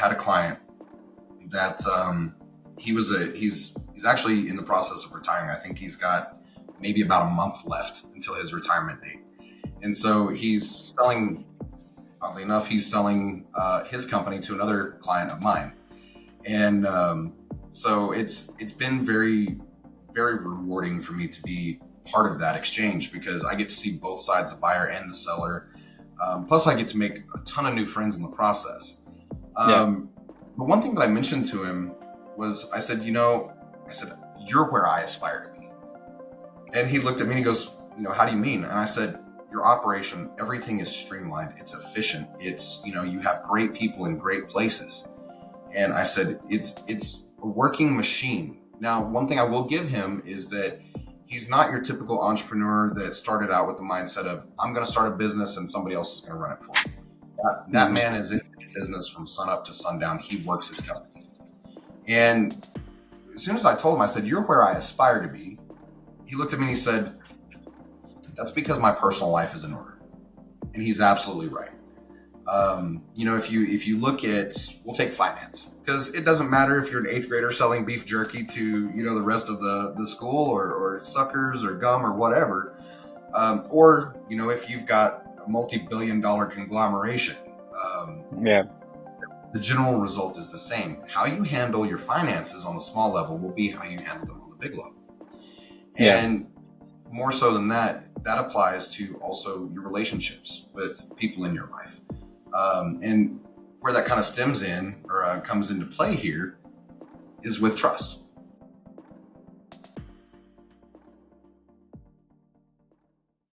had a client that he's actually in the process of retiring. I think he's got maybe about a month left until his retirement date. And so oddly enough, he's selling his company to another client of mine. And so it's been very, very rewarding for me to be part of that exchange, because I get to see both sides, the buyer and the seller. Plus I get to make a ton of new friends in the process. But one thing that I mentioned to him was, I said, you're where I aspire to be. And he looked at me and he goes, how do you mean? And I said, your operation, everything is streamlined. It's efficient. It's, you have great people in great places. And I said, it's a working machine. Now, one thing I will give him is that he's not your typical entrepreneur that started out with the mindset of, I'm going to start a business and somebody else is going to run it for me. That man is in business from sun up to sundown. He works his company. And as soon as I told him, I said, you're where I aspire to be. He looked at me and he said, that's because my personal life is in order. And he's absolutely right. If you look at, we'll take finance, because it doesn't matter if you're an 8th grader selling beef jerky to, the rest of the school or suckers or gum or whatever. Or if you've got a multi-billion-dollar conglomeration, the general result is the same. How you handle your finances on the small level will be how you handle them on the big level. And more so than that applies to also your relationships with people in your life. And where that kind of stems in or comes into play here is with trust.